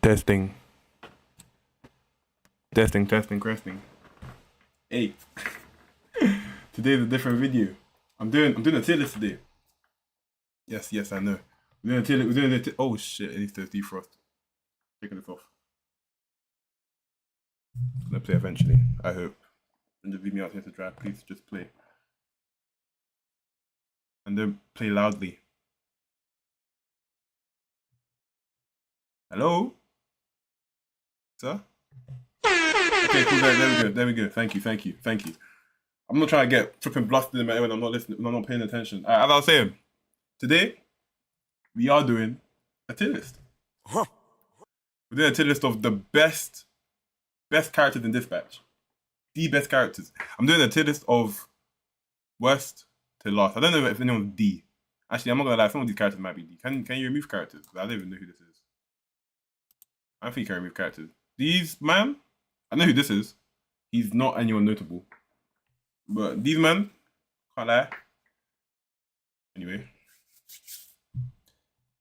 Testing. Testing. Hey. Today's a different video. I'm doing a tier list today. Yes, I know. We're doing a tier. Oh shit, it needs to defrost. Taking this off. I'm gonna play eventually, I hope. And just leave me out here to dry. Please just play. And then play loudly. Hello? Sir? Okay, cool, there we go. Thank you. I'm not trying to get flipping blasted in my ear when I'm not listening, when I'm not paying attention. As I was saying, today, we are doing a tier list. We're doing a tier list of the best characters in Dispatch. The best characters. I'm doing a tier list of worst to last. I don't know if anyone's D. Actually, I'm not gonna lie, some of these characters might be D. Can you remove characters? I don't even know who this is. I don't think you can remove characters. These, man, I know who this is. He's not anyone notable. But these, man, can't lie. Anyway.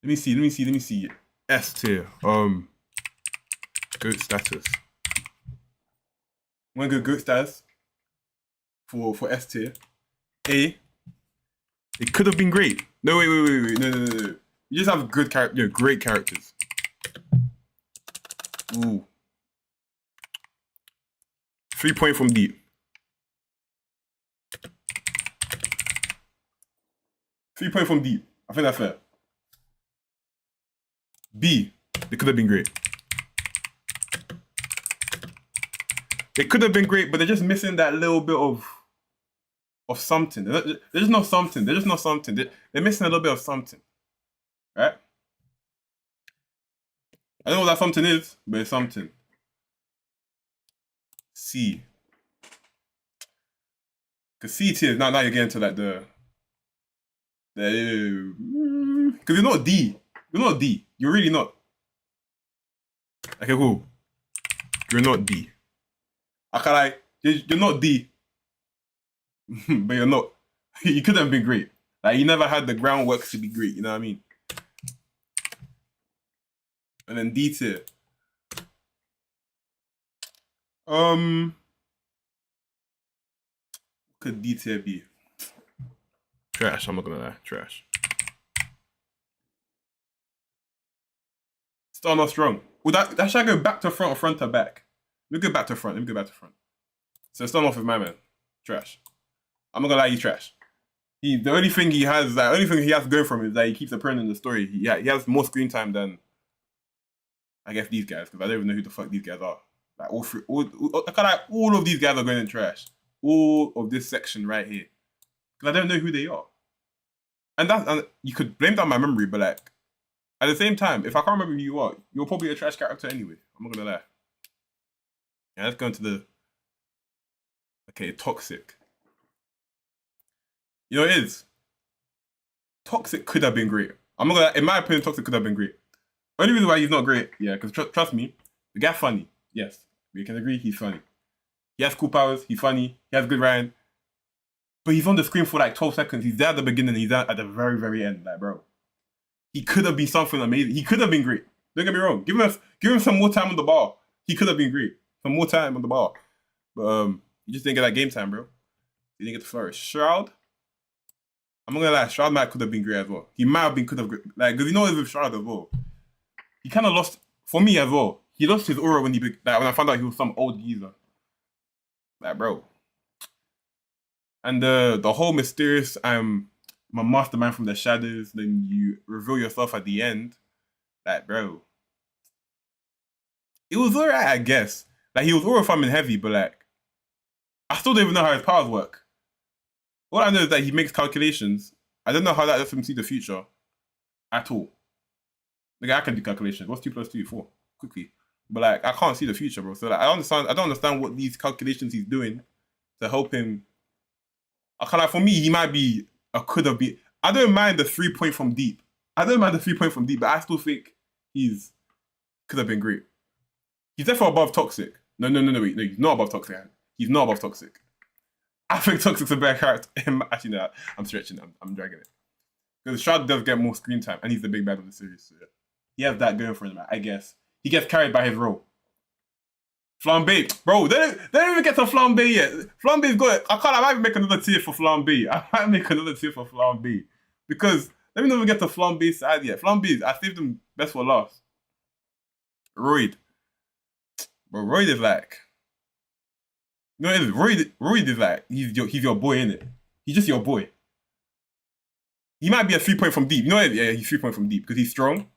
Let me see. S tier. Goat status. I'm gonna go goat status for S tier. A. It could have been great. No, wait. No. You just have great characters. Ooh. 3 point from deep. 3 point from deep. I think that's fair. B. It could have been great. It could have been great, but they're just missing that little bit of something. They're just not something. They're missing a little bit of something. Right? I don't know what that something is, but it's something. C. Because C tier, now you're getting to like the because you're not D. You're not D. You're really not. Okay, cool. You're not D. You're not D. But you're not. You could have been great. Like, you never had the groundwork to be great, you know what I mean? And then D tier. Could D tier be? Trash, I'm not gonna lie. Trash. Starting off strong. Well, that should I go back to front or front to back? Let me go back to front. So starting off with my man. Trash. I'm not gonna lie, he's trash. The only thing he has going from him is that he keeps appearing in the story. He has more screen time than, I guess, these guys, because I don't even know who the fuck these guys are. Like all of these guys are going in trash. All of this section right here, because I don't know who they are. And you could blame that on my memory, but like at the same time, if I can't remember who you are, you're probably a trash character anyway. I'm not gonna lie. Yeah, let's go into the toxic. You know, it is. Toxic could have been great. I'm not gonna lie, in my opinion, Toxic could have been great. Only reason why he's not great, yeah, because trust me, the guy's funny. Yes, we can agree he's funny. He has cool powers, he's funny, he has good writing. But he's on the screen for like 12 seconds. He's there at the beginning, he's there at the very, very end. Like, bro. He could have been something amazing. He could have been great. Don't get me wrong. Give him some more time on the bar. He could have been great. Some more time on the bar. But you just didn't get that game time, bro. You didn't get to flourish. Shroud, I'm not gonna lie, Shroud might could have been great as well. He might have been, could have, like, because you know, with Shroud as well, he kind of lost, for me as well, he lost his aura when when I found out he was some old geezer. Like, bro. And the whole mysterious, my mastermind from the shadows, then you reveal yourself at the end. Like, bro. It was alright, I guess. Like, he was aura farming heavy, but like, I still don't even know how his powers work. All I know is that he makes calculations. I don't know how that lets him see the future at all. Like, I can do calculations. What's 2 plus 2? 4. Quickly. But like, I can't see the future, bro. So like, I don't understand what these calculations he's doing to help him. I can't, like, for me, he might be could have been. I don't mind the 3-point from deep. I don't mind the 3-point from deep, but I still think could have been great. He's definitely above Toxic. No, wait, no, he's not above Toxic. He's not above Toxic. I think Toxic's a better character. Actually, no, I'm stretching. I'm dragging it. Because Shroud does get more screen time, and he's the big bad of the series. So yeah. He has that going for him, I guess. He gets carried by his role. Flambe. Bro, they don't even get to Flambe yet. Flambe's got, I might make another tier for Flambe. I might make another tier for Flambe. Because, let me not even get to Flambe's side yet. Flambe, I saved him best for last. Royd. Bro, Royd is like, no, it is. Royd is like, he's your boy, innit? He's just your boy. He might be a 3-point from deep. You know what? Yeah, he's 3-point from deep because he's strong.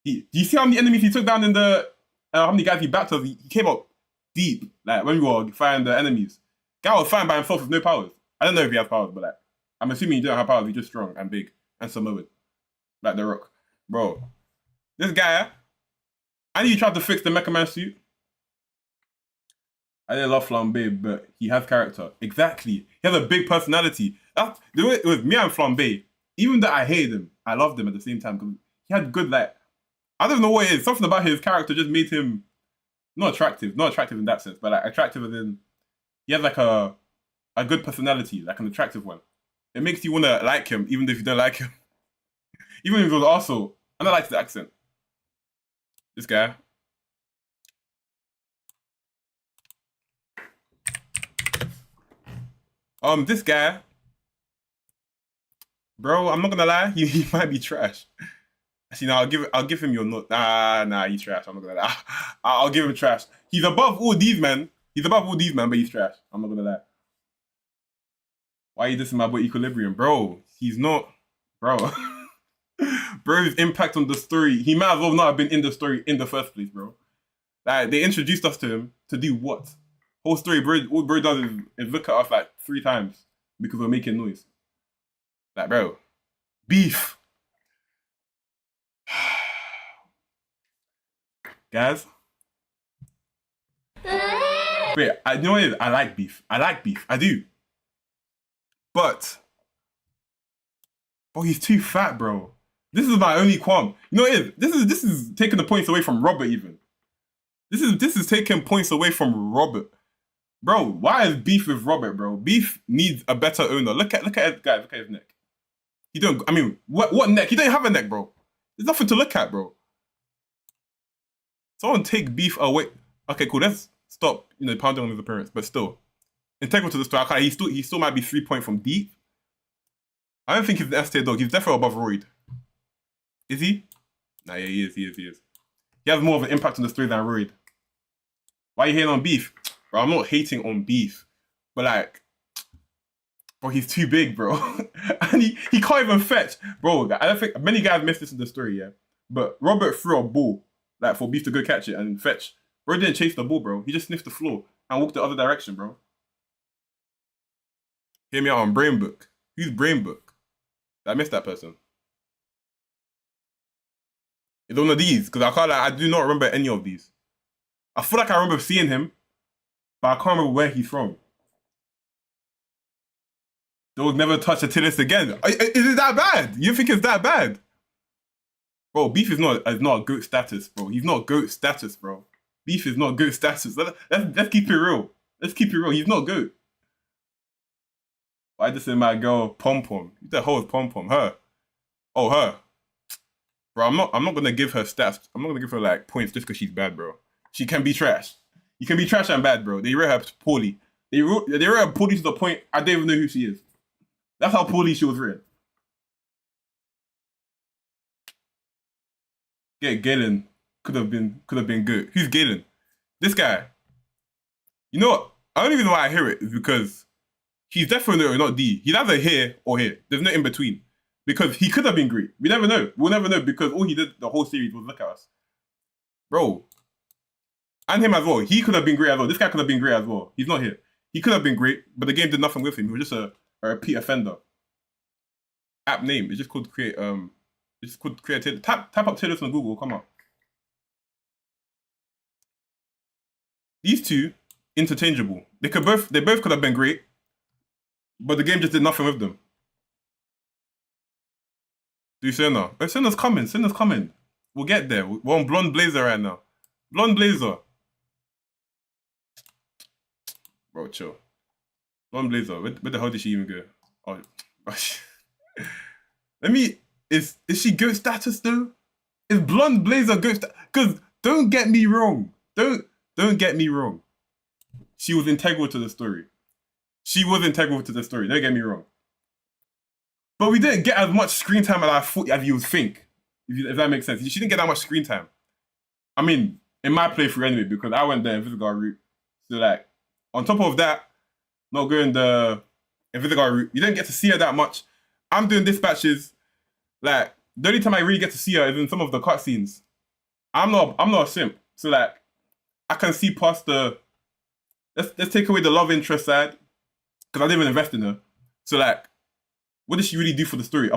Do you see how many enemies he took down in the, how many guys he backed us? He came up deep, like when we were fighting the enemies. Guy was fighting by himself with no powers. I don't know if he has powers, but like, I'm assuming he don't have powers. He's just strong and big and Samoan, like The Rock. Bro, this guy, I knew he tried to fix the Mecha Man suit. I didn't love Flambe, but he has character. Exactly. He has a big personality. That's the way it was me and Flambe. Even though I hated him, I loved him at the same time because he had good, like, I don't know what it is. Something about his character just made him not attractive in that sense, but like attractive as in he has like a good personality, like an attractive one. It makes you wanna like him, even if you don't like him. Even if it was also, and I like the accent. This guy. This guy, bro, I'm not gonna lie, he might be trash. Actually, no, I'll give him your note. Nah, he's trash. I'm not gonna lie. I'll give him trash. He's above all these men. But he's trash. I'm not gonna lie. Why are you dissing my boy Equilibrium, bro? He's not, bro. Bro's impact on the story. He might as well not have been in the story in the first place, bro. Like, they introduced us to him to do what? Whole story, bro. All bro does is look at us like 3 times because we're making noise. Like, bro, beef. Guys. Wait, you know what it is? I like beef. I do. But he's too fat, bro. This is my only qualm. You know what it is? This is taking the points away from Robert even. This is taking points away from Robert. Bro, why is beef with Robert, bro? Beef needs a better owner. Look at his guy. Look at his neck. He don't. I mean, what neck? He don't have a neck, bro. There's nothing to look at, bro. Someone take beef away. Okay, cool. Let's stop. Pounding on his appearance, but still, integral to the story. Okay, he still might be 3-point from deep. I don't think he's an S-tier dog. He's definitely above Royd. Is he? Nah, yeah, he is. He has more of an impact on the story than Royd. Why are you hating on beef? Bro, I'm not hating on beef. But like, bro, he's too big, bro. And he can't even fetch. Bro, I don't think many guys missed this in the story, yeah. But Robert threw a ball, like, for beef to go catch it and fetch. Bro didn't chase the ball, bro. He just sniffed the floor and walked the other direction, bro. Hear me out on Brain Book. Who's Brain Book? I missed that person. It's one of these, because I do not remember any of these. I feel like I remember seeing him, but I can't remember where he's from. They'll never touch a TIERLIST again. Is it that bad? You think it's that bad? Bro, beef is not GOAT status, bro. He's not GOAT status, bro. Beef is not GOAT status. Let's keep it real. Let's keep it real. He's not GOAT. Why just say my girl Pom Pom? Who the hell is Pom Pom? Her. Oh, her. Bro, I'm not gonna give her stats. I'm not gonna give her like points just because she's bad, bro. She can be trash. You can be trash and bad, bro. They rate her poorly. They rate her poorly to the point I don't even know who she is. That's how poorly she was written. Yeah, Galen could have been good. Who's Galen? This guy. You know what? The only reason why I hear it is because he's definitely not D. He's either here or here. There's no in between. Because he could have been great. We never know. We'll never know because all he did the whole series was look at us. Bro. And him as well. He could have been great as well. This guy could have been great as well. He's not here. He could have been great, but the game did nothing with him. He was just a repeat offender. App name. It's just called create it's just called creative. Type up TIERLIST on Google, come on. These two, interchangeable. They both could have been great, but the game just did nothing with them. Do Senna. Oh, Senna's coming. Senna's coming. We'll get there. We're on Blonde Blazer right now. Blonde Blazer. Bro, chill. Blonde Blazer. Where the hell did she even go? Oh, let me. Is she GOAT status though? Is Blonde Blazer GOAT status? Because don't get me wrong. Don't get me wrong. She was integral to the story. She was integral to the story. Don't get me wrong. But we didn't get as much screen time as I thought as you would think. If that makes sense. She didn't get that much screen time. I mean, in my playthrough anyway, because I went the Invisible route. So like, on top of that, not going the Invisible route, you didn't get to see her that much. I'm doing dispatches. Like, the only time I really get to see her is in some of the cutscenes. I'm not a simp. So like, I can see past the let's take away the love interest side. Because I didn't even invest in her. So like, what did she really do for the story?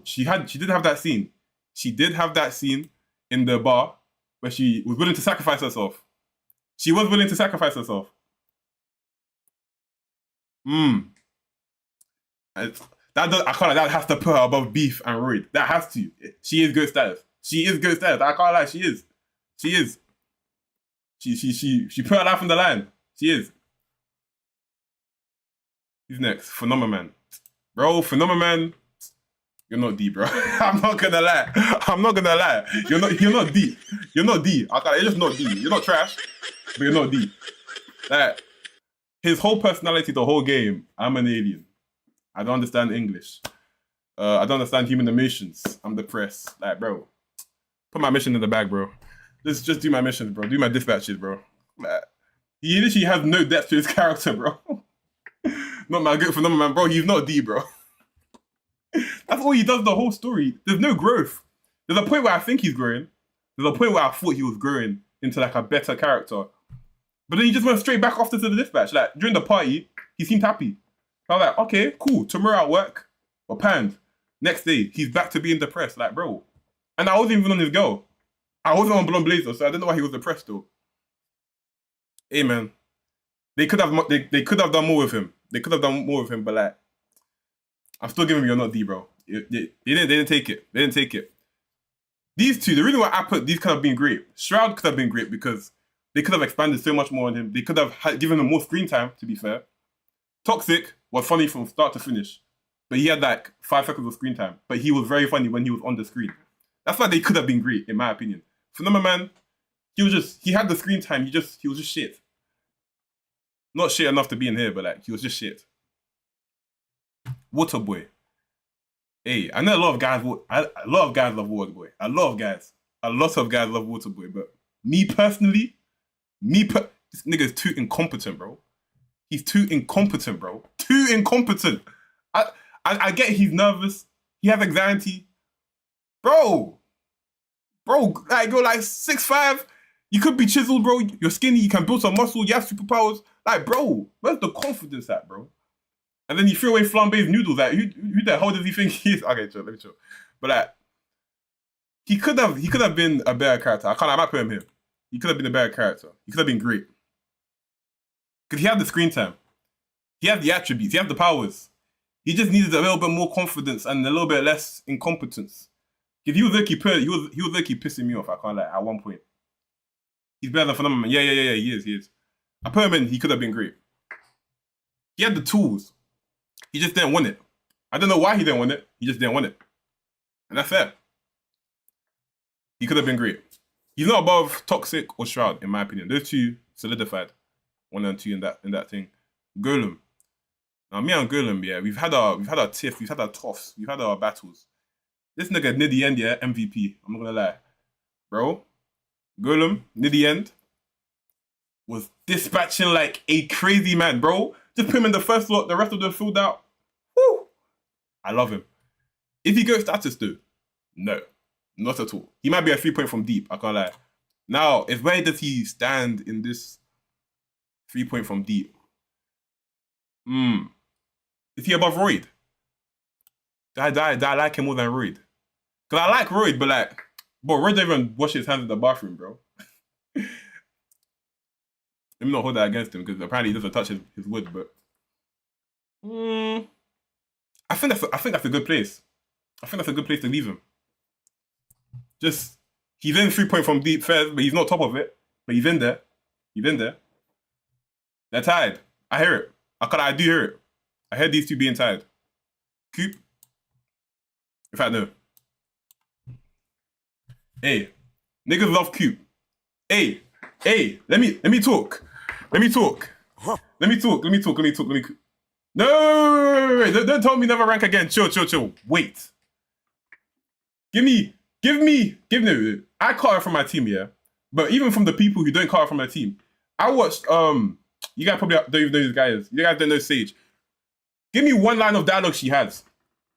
She did have that scene. She did have that scene in the bar where she was willing to sacrifice herself. She was willing to sacrifice herself. That has to put her above Beef and Royd. That has to. She is GOAT status. She is GOAT status. I can't lie. She is. She is. She put her life on the line. She is. Who's next? Phenomenon. Bro, Phenomenon. You're not D, bro. I'm not gonna lie. You're not D. You're not D. You're just not D. You're not trash, but you're not D. Like, his whole personality, the whole game, I'm an alien. I don't understand English. I don't understand human emotions. I'm depressed. Like, bro, put my mission in the bag, bro. Just do my missions, bro. Do my dispatches, bro. Like, he literally has no depth to his character, bro. Not my good Phenomenon, bro. He's not D, bro. That's all he does the whole story. There's no growth. There's a point where I think he's growing. There's a point where I thought he was growing into like a better character. But then he just went straight back after to the dispatch. Like, during the party, he seemed happy. So I was like, okay, cool. Tomorrow at work, or panned. Next day, he's back to being depressed. Like, bro. And I wasn't even on his girl. I wasn't on Blonde Blazer, so I don't know why he was depressed though. Hey man, they could have done more with him. They could have done more with him, but like, I'm still giving you a not D, bro. They didn't take it. They didn't take it. These two, the reason why I put these could have been great. Shroud could have been great because they could have expanded so much more on him. They could have given him more screen time, to be fair. Toxic was funny from start to finish, but he had like 5 seconds of screen time. But he was very funny when he was on the screen. That's why they could have been great, in my opinion. Phenomenon, he had the screen time. He was just shit. Not shit enough to be in here, but like, he was just shit. Waterboy. Hey, I know a lot of guys love Waterboy. A lot of guys love Waterboy, but me personally, this nigga's too incompetent, bro. He's too incompetent, bro. Too incompetent. I get he's nervous. He has anxiety. Bro, like, you're like 6'5". You could be chiseled, bro. You're skinny. You can build some muscle. You have superpowers. Like, bro, where's the confidence at, bro? And then you threw away Flambe's noodles. Like, who the hell does he think he is? Okay, chill, let me chill. But like, he could have been a better character. I might put him here. He could have been a better character. He could have been great. Because he had the screen time. He had the attributes. He had the powers. He just needed a little bit more confidence and a little bit less incompetence. Because he was low-key pissing me off, I can't lie, at one point. He's better than Phenomenon. Yeah, he is. I put him in, he could have been great. He had the tools. He just didn't want it. I don't know why he didn't want it. He just didn't want it. And that's fair. He could have been great. He's not above Toxic or Shroud, in my opinion. Those two solidified. 1 and 2 in that thing. Golem. Now me and Golem, yeah, we've had our tiff, we've had our toffs, we've had our battles. This nigga near the end, yeah, MVP. I'm not gonna lie. Bro, Golem, near the end, was dispatching like a crazy man, bro. Just put him in the first slot, the rest of them filled out. Woo! I love him. If he goes status though, no. Not at all. He might be a 3-point from deep, I can't lie. Now, where does he stand in this 3-point from deep? Is he above Royd? Do I like him more than Royd? Because I like Royd, but like, bro, Royd don't even wash his hands in the bathroom, bro. Let me not hold that against him, because apparently he doesn't touch his wood, but I think that's a good place. I think that's a good place to leave him. Just, he's in 3-point from deep first, but he's not top of it. But he's in there. He's in there. They're tied. I hear it. I do hear it. I heard these two being tied. Coop. In fact, no. Hey, niggas love Coop. Hey, let me talk. Let me talk. No, wait. Don't tell me never rank again. Chill. Wait. Give me. I caught it from my team, yeah. But even from the people who don't caught it from my team, I watched. You guys probably don't even know these guys. You guys don't know Sage. Give me one line of dialogue she has,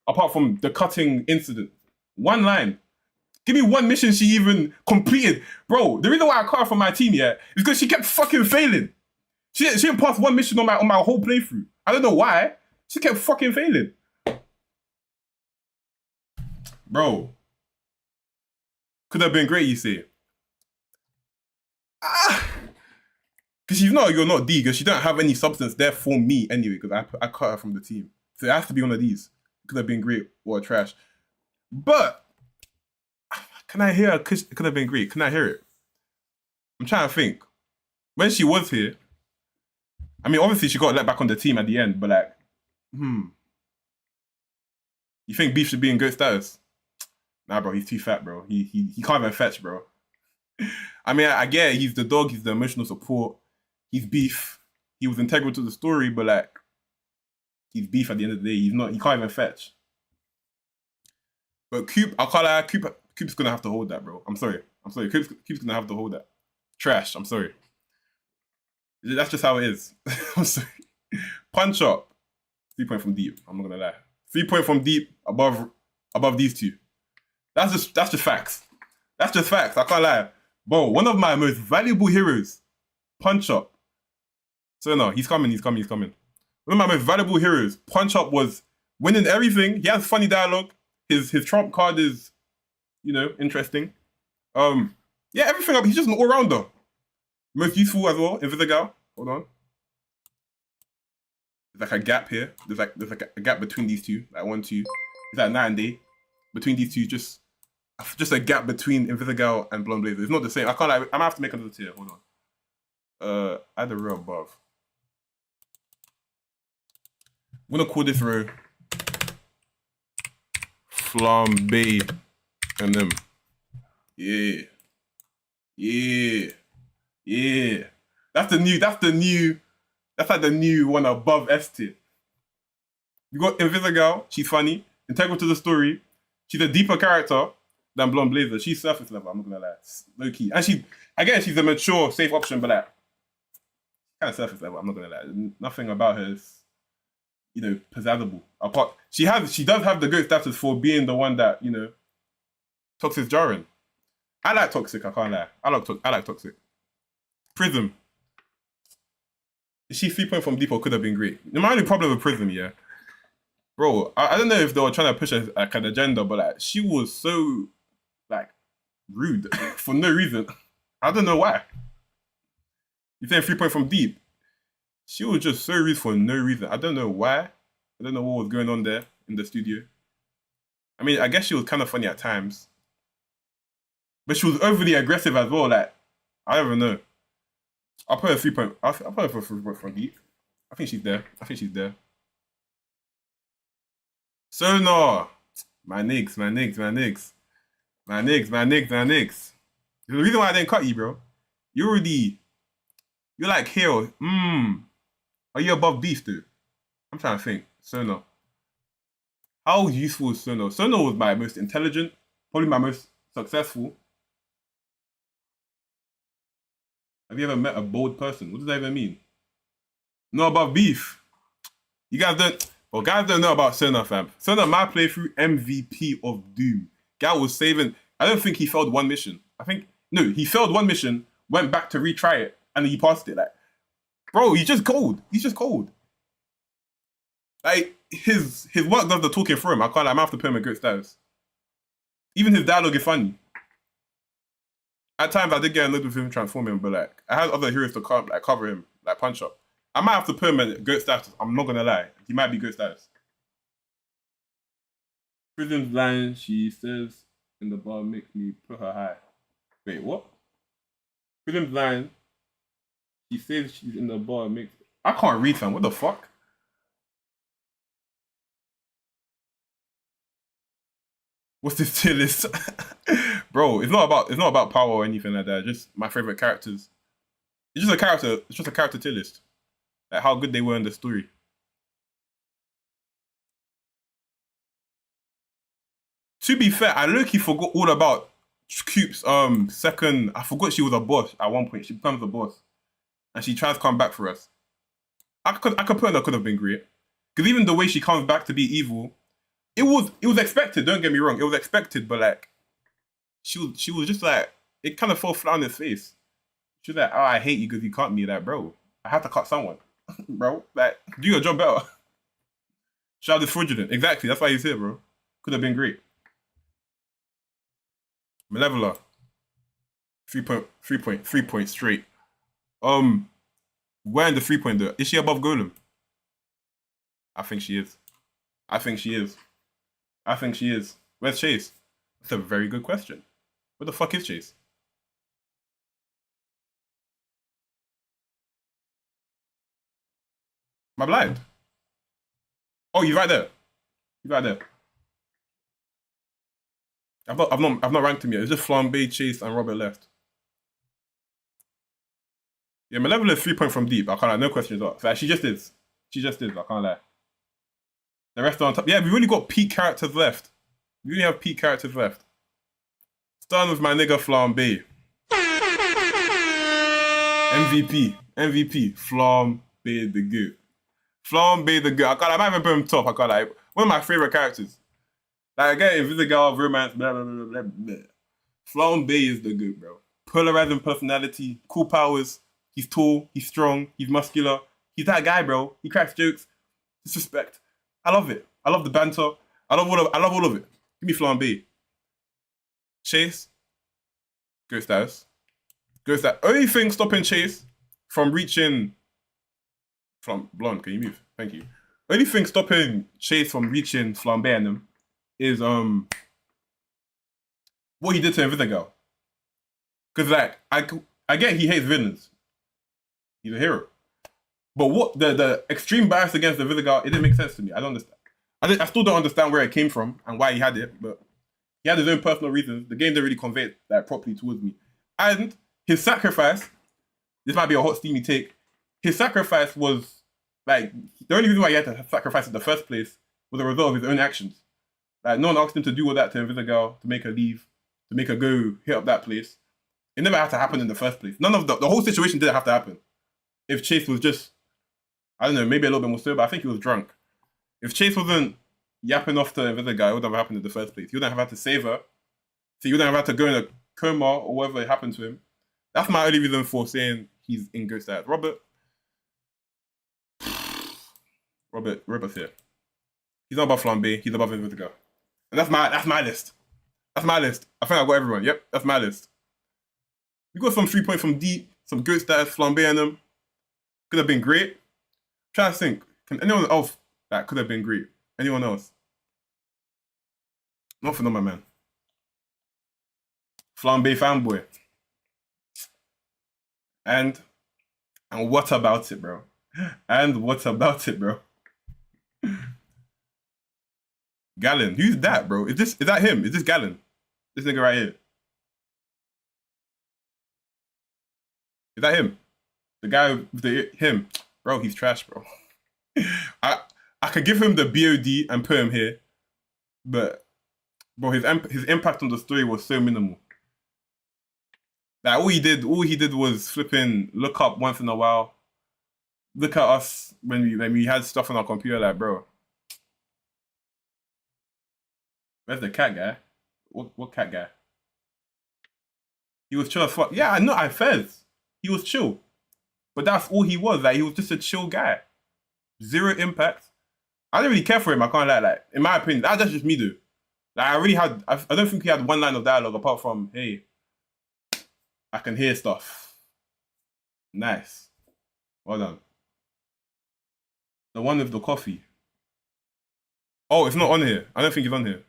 apart from the cutting incident. One line. Give me one mission she even completed, bro. The reason why I caught her from my team, yeah, is because she kept fucking failing. She didn't pass one mission on my whole playthrough. I don't know why. She kept fucking failing, bro. Could have been great, you say. Because you're not D, because she don't have any substance there for me anyway, because I cut her from the team. So it has to be one of these. Could have been great or trash. But, can I hear it could have been great? Can I hear it? I'm trying to think. When she was here, I mean, obviously she got let back on the team at the end, but like, You think Beef should be in GOAT status? Nah, bro, he's too fat, bro. He can't even fetch, bro. I mean, I get it. He's the dog. He's the emotional support. He's Beef. He was integral to the story, but like, he's Beef at the end of the day. He can't even fetch. But Coop, I can't lie, Coop's gonna have to hold that, bro. I'm sorry. Coop's gonna have to hold that. Trash. I'm sorry. That's just how it is. I'm sorry. Punch up. 3-point from deep. I'm not gonna lie. 3-point from deep above these two. That's just facts. That's just facts. I can't lie. Bro, one of my most valuable heroes, Punch Up. So no, he's coming. One of my most valuable heroes, Punch Up, was winning everything. He has funny dialogue. His trump card is, interesting. Yeah, everything up. He's just an all-rounder. Most useful as well, Invisigal. Hold on. There's like a gap here. There's like a gap between these two. Like 1, 2. It's like night and day. Between these two, just a gap between Invisigal and Blonde Blazer. It's not the same. I'm gonna have to make another tier. Hold on. Add a row above. I'm gonna call this row Flambe and them. Yeah. That's like the new one above S tier. You got Invisigal, she's funny, integral to the story. She's a deeper character than Blonde Blazer. She's surface level, I'm not gonna lie. Low key. And I guess she's a mature, safe option, but like, kind of surface level, I'm not gonna lie. Nothing about her is, pizzazzable. Apart, she does have the good status for being the one that, Toxic's jarring. I like Toxic, I can't lie. I like Toxic. Prism. She 3-point from deep or could have been great. My only problem with Prism, yeah. Bro, I don't know if they were trying to push an agenda, but like, she was so, like, rude for no reason. I don't know why. You saying 3-point from deep? She was just so rude for no reason. I don't know why. I don't know what was going on there in the studio. I mean, I guess she was kind of funny at times. But she was overly aggressive as well. Like, I don't even know. I'll put her 3-point. I'll put her for 3-point from deep. I think she's there. So no. My niggas. My niggas, my niggas, my niggas. The reason why I didn't cut you, bro. You're like hero. Are you above beast, dude? I'm trying to think. Sono. How useful is Sono? Sono was my most intelligent, probably my most successful. Have you ever met a bold person? What does that even mean? No, above beef. You guys don't. Well, guys don't know about Sono, fam. Sono, my playthrough MVP of Doom. Guy was saving. I don't think he failed one mission. I think no, he failed one mission, went back to retry it, and he passed it. Like, bro, he's just cold. He's just cold. Like his work does the talking for him. I can't. I'm have to put him in good status. Even his dialogue is funny. At times, I did get annoyed with him transforming, but like I had other heroes to cover him, like punch up. I might have to put him in good status. I'm not gonna lie. He might be good status. Prison's line, she says in the bar makes me put her high. Wait, what? Prison's line, she says she's in the bar makes. I can't read, fam. What the fuck? What's this tier list? Bro, it's not about power or anything like that. Just my favorite characters. It's just a character. It's just a character tier list. Like how good they were in the story. To be fair, I low-key forgot all about Coop's second. I forgot she was a boss at one point. She becomes a boss, and she tries to come back for us. I could put her could have been great, because even the way she comes back to be evil, it was expected. Don't get me wrong, it was expected, but like she was just like it kind of fell flat on his face. She was like, "Oh, I hate you because you cut me." Like, bro, I had to cut someone, bro. Like, do your job better. Shout is fraudulent. Exactly. That's why he's here, bro. Could have been great. Malevola. 3 point straight. Where in the 3 point though? Is she above Golem? I think she is. I think she is. I think she is. Where's Chase? That's a very good question. Where the fuck is Chase? Am I blind? Oh, you're right there. You're right there. I've not ranked him yet. It's just Flambe, Chase, and Robert left. Yeah, my level is 3 point from deep. I can't lie. No questions asked. Like, she just is. She just is. I can't lie. The rest are on top. Yeah, we really got peak characters left. We really have peak characters left. Starting with my nigga Flambe. MVP. Flambe the good. Flambe the good. I can't lie. I might even put him top. I can't lie. One of my favorite characters. Like, again, Invisigal, romance, blah, blah, blah, blah, blah. Flambe is the good, bro. Polarizing personality, cool powers. He's tall, he's strong, he's muscular. He's that guy, bro. He cracks jokes. Disrespect. I love it. I love the banter. I love all of it. Give me Flambe. Chase. Ghost House. Ghost House. Only thing stopping Chase from reaching. From Blonde, can you move? Thank you. Only thing stopping Chase from reaching Flambe and them is what he did to Invisigal. Because like I get he hates villains. He's a hero. But what the extreme bias against the Invisigal, it didn't make sense to me. I don't understand. I still don't understand where it came from and why he had it, but he had his own personal reasons. The game didn't really convey it like properly towards me. And his sacrifice, this might be a hot steamy take. His sacrifice was like the only reason why he had to sacrifice in the first place was a result of his own actions. Like no one asked him to do all that to Invisigal, to make her leave, to make her go hit up that place. It never had to happen in the first place. None of the whole situation didn't have to happen. If Chase was just, I don't know, maybe a little bit more sober, I think he was drunk. If Chase wasn't yapping off to Invisigal, it wouldn't have happened in the first place. He wouldn't have had to save her. So he wouldn't have had to go in a coma or whatever happened to him. That's my only reason for saying he's in Ghost Dad. Robert's here. He's not above Flambe, he's above Invisigal. And that's my list. That's my list. I think I got everyone. Yep, that's my list. We got some 3 point from deep, some good stats, Flambe in them. Could have been great. I'm trying to think. Can anyone else that could have been great? Anyone else? Not for no, my man. Flambe fanboy. And what about it, bro? And what about it, bro? Gallon. Who's that, bro? Is that him? Is this Gallon? This nigga right here. Is that him? The guy with him? Bro, he's trash, bro. I I could give him the BOD and put him here, but bro, his impact on the story was so minimal. Like all he did was flipping look up once in a while. Look at us when we had stuff on our computer, like bro. Where's the cat guy? What cat guy? He was chill as fuck. Yeah, I know. I Fez. He was chill, but that's all he was. Like he was just a chill guy. Zero impact. I didn't really care for him. I can't lie. Like in my opinion, that's just me, dude. Like I don't think he had one line of dialogue apart from, "Hey, I can hear stuff." Nice. Well done. The one with the coffee. Oh, it's not on here. I don't think it's on here.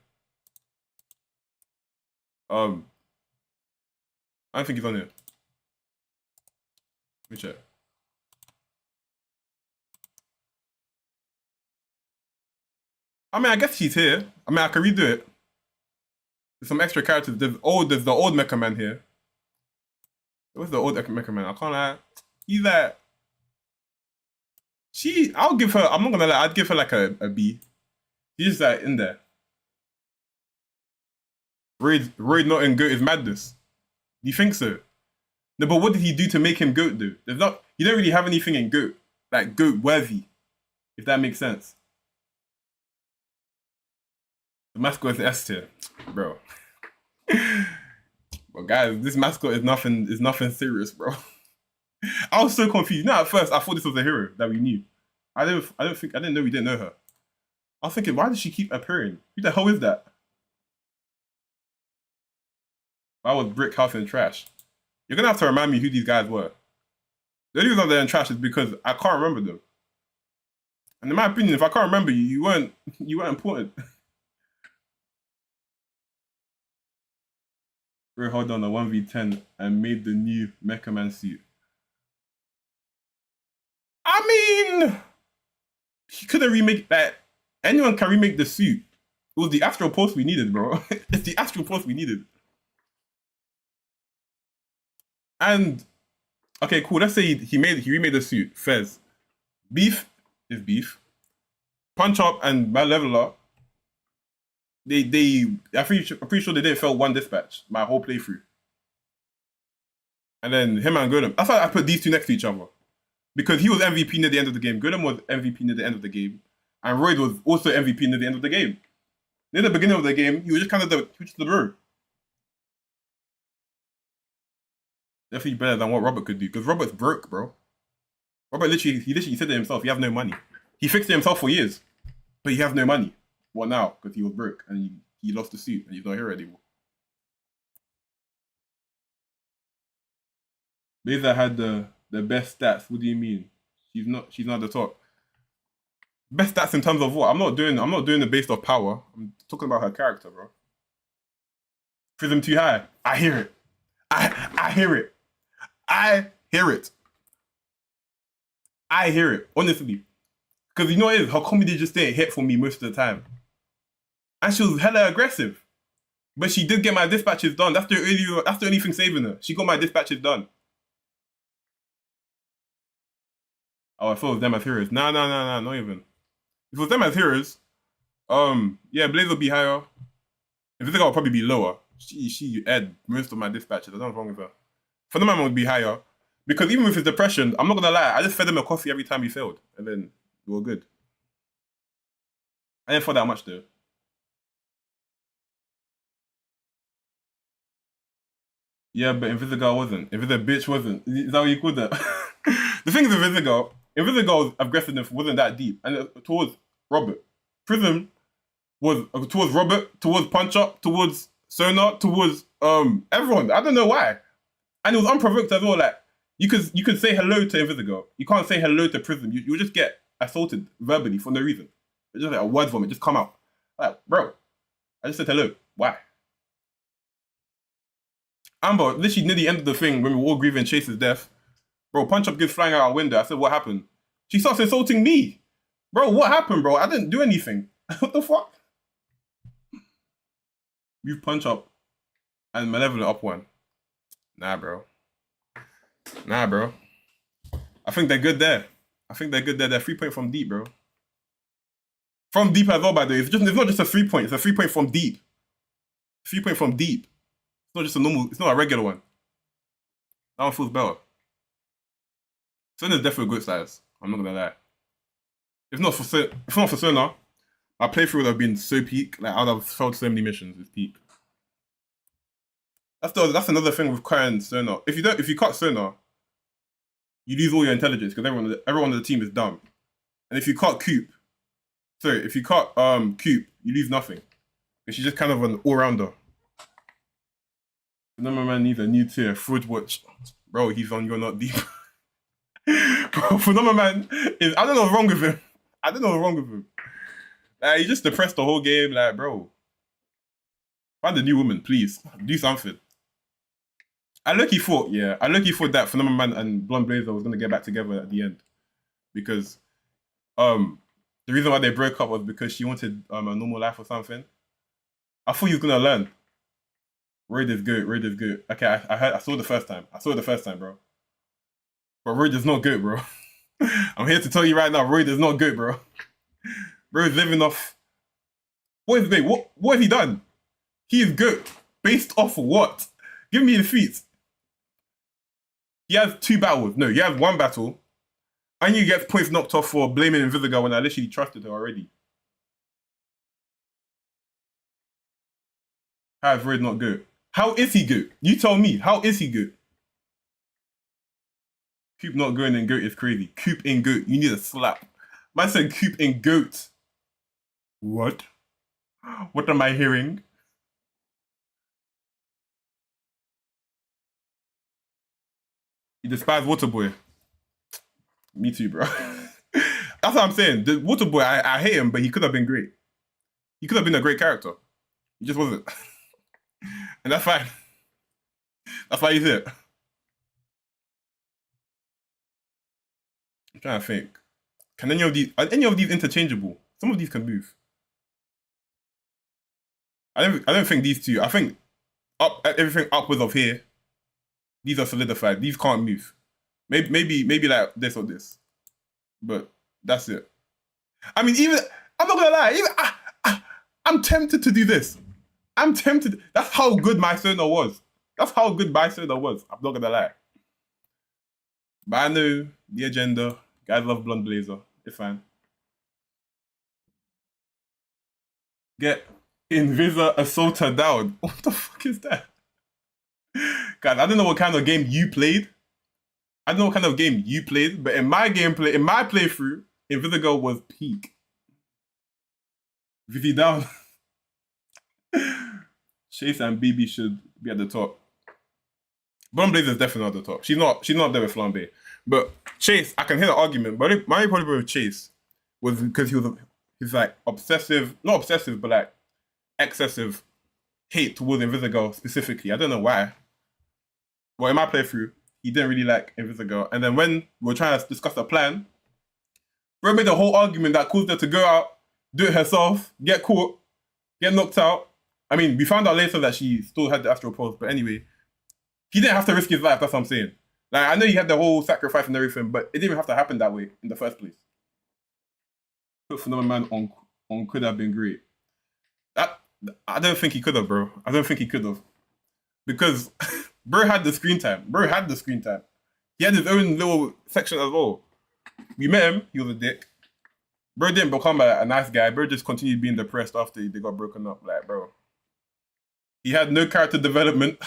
I don't think he's on here. Let me check. I mean, I guess he's here. I mean, I can redo it. There's some extra characters. There's the old Mecha Man here. Where's the old Mecha Man? I can't lie. He's like, I'll give her. I'm not gonna lie. I'd give her like a B. He's just like in there. Royd not in GOAT is madness. Do you think so? No, but what did he do to make him GOAT though? There's not. You don't really have anything in GOAT like GOAT worthy, if that makes sense. The mascot is S tier, bro. But guys, this mascot is nothing serious, bro. I was so confused. No, at first I thought this was a hero that we knew. I didn't know we didn't know her. I was thinking, why does she keep appearing? Who the hell is that? I was brick house and trash. You're gonna have to remind me who these guys were. The only reason they're in trash is because I can't remember them. And in my opinion, if I can't remember you, you weren't important. Ray held on a 1v10 and made the new Mecha Man suit. I mean, he couldn't remake that. Anyone can remake the suit. It was the Astral Pulse we needed, bro. It's the Astral Pulse we needed. And okay, cool. Let's say he remade the suit. Fez. Beef is beef. Punch Up and my leveler. I'm pretty sure they didn't fail one dispatch my whole playthrough. And then him and Golem. That's why I put these two next to each other. Because he was MVP near the end of the game. Golem was MVP near the end of the game. And Royd was also MVP near the end of the game. Near the beginning of the game, he was just kind of the bro. Definitely better than what Robert could do. Because Robert's broke, bro. Robert literally said it himself. He has no money. He fixed it himself for years. But he has no money. What now? Because he was broke and he lost the suit and he's not here anymore. Beza had the best stats. What do you mean? She's not the top. Best stats in terms of what? I'm not doing it based off power. I'm talking about her character, bro. Prism too high. I hear it. I hear it. I hear it. I hear it. Honestly. Because you know what it is? Her comedy just didn't hit for me most of the time. And she was hella aggressive. But she did get my dispatches done. That's the only thing saving her. She got my dispatches done. Oh, I thought it was them as heroes. Nah, not even. If it was them as heroes, yeah, Blaze will be higher. If Invisible will probably be lower. She had most of my dispatches. I don't know what's wrong with her. Phenomenon would be higher. Because even with his depression, I'm not gonna lie, I just fed him a coffee every time he failed. And then we were good. I didn't feel that much though. Yeah, but Invisible wasn't. Invisible bitch wasn't. Is that what you called that? The thing is Invisigo's aggressiveness wasn't that deep. And towards Robert. Prism was towards Robert, towards Punch Up, towards Sonar, towards everyone. I don't know why. And it was unprovoked as well. Like you could say hello to Invisigo. You can't say hello to Prism. You'll just get assaulted verbally for no reason. It's just like a word vomit just come out. Like, bro, I just said hello. Why? Amber, literally near the end of the thing, when we were all grieving Chase's death, bro, Punch Up gets flying out our window. I said, what happened? She starts insulting me. Bro, what happened, bro? I didn't do anything. What the fuck? You Punch Up. And Malevolent up 1. Nah, bro. Nah, bro. I think they're good there. I think they're good there. They're 3-point from deep, bro. From deep as well, by the way. It's not just a 3-point. It's a 3-point from deep. 3-point from deep. It's not just a normal. It's not a regular one. That one feels better. Sona's definitely good size. I'm not gonna lie. If not for Sona, our playthrough would have been so peak. Like I would have failed so many missions with peak. That's another thing with cutting Sona. If you cut Sona, you lose all your intelligence because everyone on the team is dumb. And if you cut Coop, Coop, you lose nothing. She's just kind of an all-rounder. The number man needs a new tier. Fridge watch. Bro, he's on You're Not Deep. Bro, Phenomenon is... I don't know what's wrong with him. Like, he just depressed the whole game. Like, bro. Find a new woman, please. Do something. I low-key thought that Phenomenon and Blonde Blazer was going to get back together at the end. Because the reason why they broke up was because she wanted a normal life or something. I thought he was going to learn. Raid is good. Okay, I saw it the first time, bro. But Raid is not good, bro. I'm here to tell you right now, Raid is not good, bro. Bro is living off... What have he done? He is good. Based off what? Give me the feats. He has 2 battles. No, he has 1 battle. And he gets points knocked off for blaming Invisiga when I literally trusted her already. How is Raid not good? How is he good? You tell me. How is he good? Coop not going in GOAT is crazy. Coop in GOAT. You need a slap. Man said Coop in GOAT. What? What am I hearing? You despise Waterboy. Me too, bro. That's what I'm saying. The Waterboy, I hate him, but he could have been great. He could have been a great character. He just wasn't. And that's fine. That's why he's here. I'm trying to think. Are any of these interchangeable? Some of these can move. I don't think these two. I think everything upwards of here. These are solidified. These can't move. Maybe like this or this. But that's it. I mean, I'm not gonna lie. I'm tempted to do this. I'm tempted. That's how good my Sona was. I'm not gonna lie. But I know the agenda. Guys love Blonde Blazer. It's fine. Get Invisa Assaulter down. What the fuck is that? Guys, I don't know what kind of game you played. But in my playthrough, Invisiga was peak. Vivi down. Chase and BB should be at the top. Blonde Blazer is definitely at the top. She's not there with Flambe. But Chase, I can hear the argument. But my problem with Chase was because he's like obsessive, not obsessive, but like excessive hate towards Invisiga specifically. I don't know why. Well, in my playthrough, he didn't really like Invisiga. And then when we were trying to discuss a plan, bro made a whole argument that caused her to go out, do it herself, get caught, get knocked out. I mean, we found out later that she still had the astral pulse, but anyway, he didn't have to risk his life, that's what I'm saying. Like, I know he had the whole sacrifice and everything, but it didn't even have to happen that way in the first place. Put Phenomenon on could have been great. I don't think he could have, bro. I don't think he could have. Because bro had the screen time. He had his own little section as well. We met him, he was a dick. Bro didn't become a nice guy. Bro just continued being depressed after they got broken up. Like, bro. He had no character development.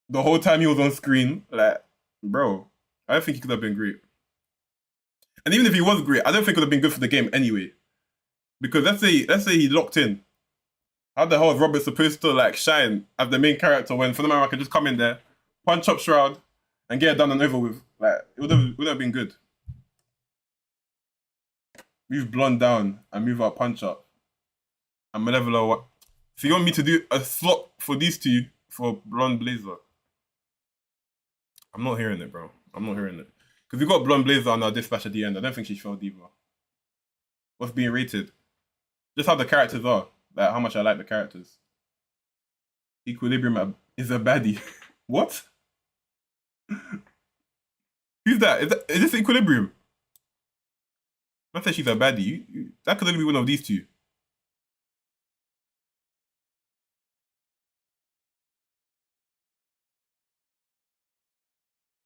The whole time he was on screen. Like, bro. I don't think he could have been great. And even if he was great, I don't think it would have been good for the game anyway. Because let's say he locked in. How the hell is Robert supposed to like shine as the main character when Phenomenon can just come in there, punch up Shroud, and get it done and over with? Like, it would have been good. Move Blonde down and move up Punch Up. And Malevola what? So you want me to do a slot for these two for Blonde Blazer? I'm not hearing it, bro. I'm not hearing it. Because we got Blonde Blazer on our dispatch at the end. I don't think she failed either. What's being rated? Just how the characters are. Like how much I like the characters. Equilibrium is a baddie. What? Who's that? Is this Equilibrium? I said she's a baddie. That could only be one of these two.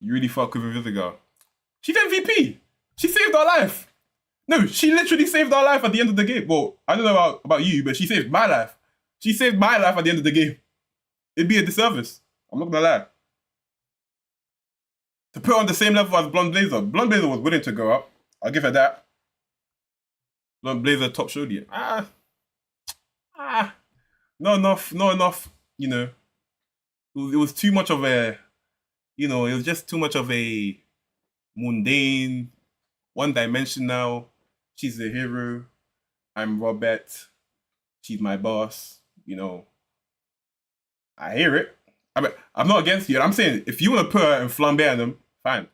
You really fuck with Invisiga. She's MVP. She saved our life. No, she literally saved our life at the end of the game. Well, I don't know about you, but she saved my life. She saved my life at the end of the game. It'd be a disservice. I'm not gonna lie. To put her on the same level as Blonde Blazer. Blonde Blazer was willing to go up. I'll give her that. Blonde Blazer top showed you. Not enough, you know. It was too much of a, it was just too much of a mundane, one-dimensional. She's the hero. I'm Robert. She's my boss. I hear it. I'm not against you. I'm saying if you want to put her and flambe them, fine.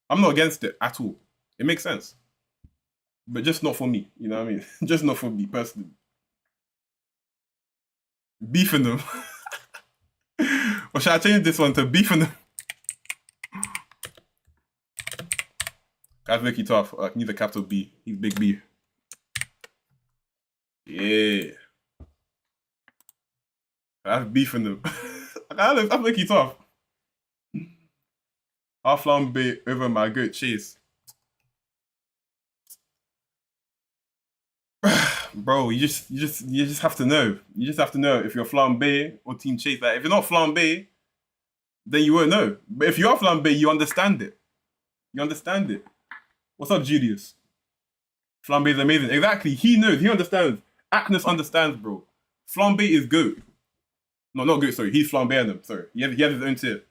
I'm not against it at all. It makes sense. But just not for me. You know what I mean? Just not for me personally. Beefing them. Or should I change this one to beefing them? That's Vicky tough. Needs a capital B. He's big B. Yeah. That's beefing them. That's Vicky tough. I'll flambe over my goat Chase. Bro, you just have to know. You just have to know if you're flambe or team Chase. Like if you're not flambe, then you won't know. But if you are flambe, you understand it. You understand it. What's up, Julius? Flambe is amazing. Exactly. He knows. He understands. Agnes understands, bro. Flambe is goat. No, not goat. Sorry, he's flambe them. Sorry, he has his own tier.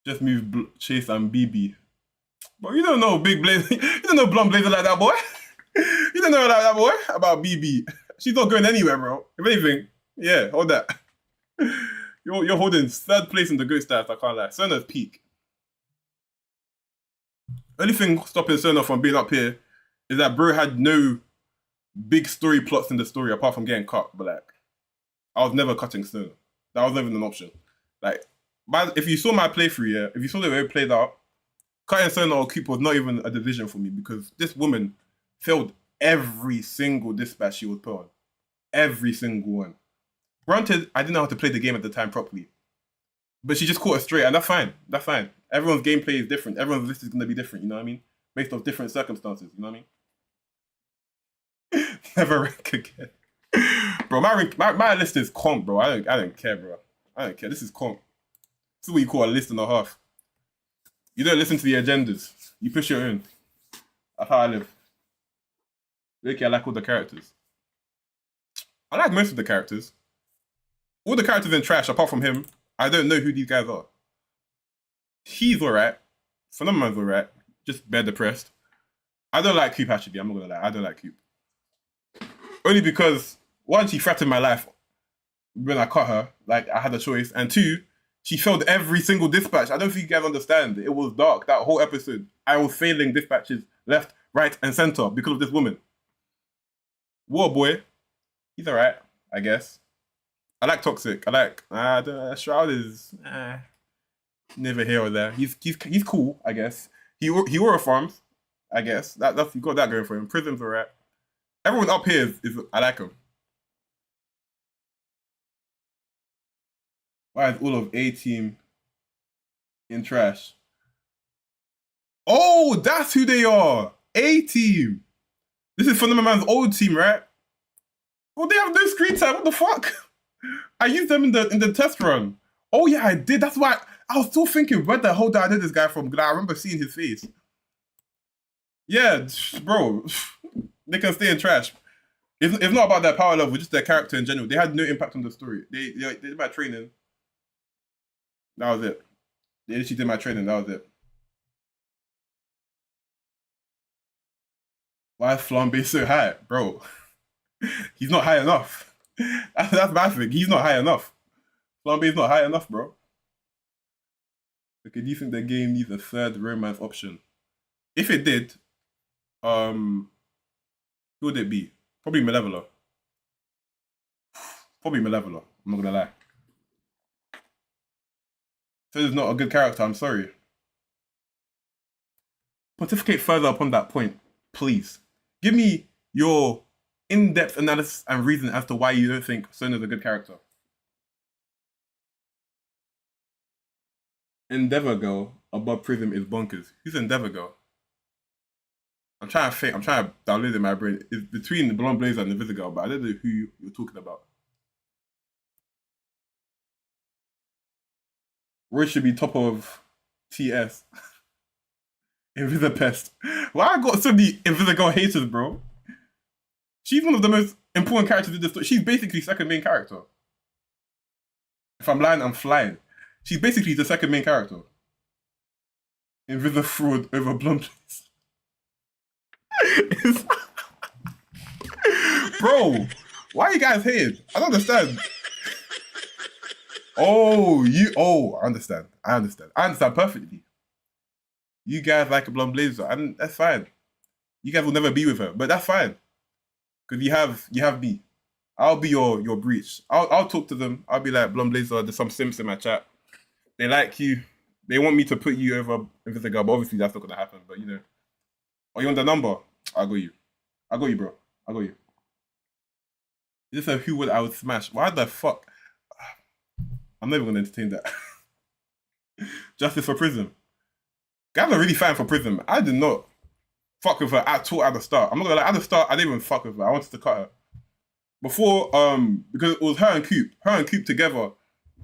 Just move Chase and BB. But you don't know Big Blazer. You don't know Blonde Blazer like that, boy. You don't know like that, boy. About BB. She's not going anywhere, bro. If anything, yeah, hold that. You're holding third place in the good stats. I can't lie. Cerna's peak. Only thing stopping Cerna from being up here is that bro had no big story plots in the story apart from getting cut. But like, I was never cutting Cerna. That was never an option. Like, if you saw my playthrough, yeah, if you saw the way it played out, cutting Cerna or Coop was not even a division for me because this woman failed every single dispatch she was put on. Every single one. Granted, I didn't know how to play the game at the time properly. But she just caught it straight, and that's fine. That's fine. Everyone's gameplay is different. Everyone's list is going to be different, you know what I mean? Based off different circumstances, you know what I mean? Never rank again. Bro, my list is conk, bro. I don't care, bro. I don't care. This is conk. This is what you call a list and a half. You don't listen to the agendas. You push your own. That's how I live. Okay, I like all the characters. I like most of the characters. All the characters in trash, apart from him, I don't know who these guys are. He's alright. Phenomenal's alright. Just bare depressed. I don't like Coop actually, I'm not gonna lie. I don't like Coop. Only because, one, she threatened my life when I cut her. Like, I had a choice. And two, she failed every single dispatch. I don't think you guys understand. It was dark, that whole episode. I was failing dispatches left, right, and center because of this woman. War boy. He's alright, I guess. I like Toxic. I like Shroud is never here or there. He's cool, I guess. He wore a farms, I guess. That's you got that going for him. Prism's alright. Everyone up here is I like him. Why is all of A team in trash? Oh, that's who they are. A team. This is Phenomenal's old team, right? Well, they have no screen time. What the fuck? I used them in the test run. Oh yeah, I did. That's why I was still thinking, where the hell did I know this guy from? I remember seeing his face. Yeah, bro. They can stay in trash. It's not about their power level, just their character in general. They had no impact on the story. They did my training. That was it. They literally did my training. That was it. Why is Flambe so high, bro? He's not high enough. That's my thing. He's not high enough. Flambe's not high enough, bro. Okay, do you think the game needs a third romance option? If it did, who would it be? Probably Malevola. Probably Malevola. I'm not gonna lie. So is not a good character. I'm sorry. Pontificate further upon that point, please. Give me your in-depth analysis and reason as to why you don't think Sona's a good character. Endeavor Girl above Prism is bonkers. Who's Endeavor Girl? I'm trying to think. I'm trying to download it in my brain. It's between the Blonde Blazer and the Invisible, but I don't know who you're talking about. Roy should be top of TS. Invisipest. Why I got so many Invisible haters, bro? She's one of the most important characters in the story. She's basically second main character. If I'm lying, I'm flying. She's basically the second main character. Invisible fraud over Blonde Blazer. Bro, why are you guys hating? I don't understand. I understand. I understand perfectly. You guys like a Blonde Blazer, and that's fine. You guys will never be with her, but that's fine. Because you have me. I'll be your breach. I'll talk to them. I'll be like, Blonde Blazer, there's some simps in my chat. They like you. They want me to put you over Invisible, but obviously that's not gonna happen. But you know. Oh, you want the number? I got you, bro. I got you. Is this a who would I would smash? Why the fuck? I'm never gonna entertain that. Justice for Prism. Guys are really fighting for Prism. I did not fuck with her at all at the start. I'm not gonna lie, at the start, I didn't even fuck with her. I wanted to cut her. Before, because it was her and Coop. Her and Coop together,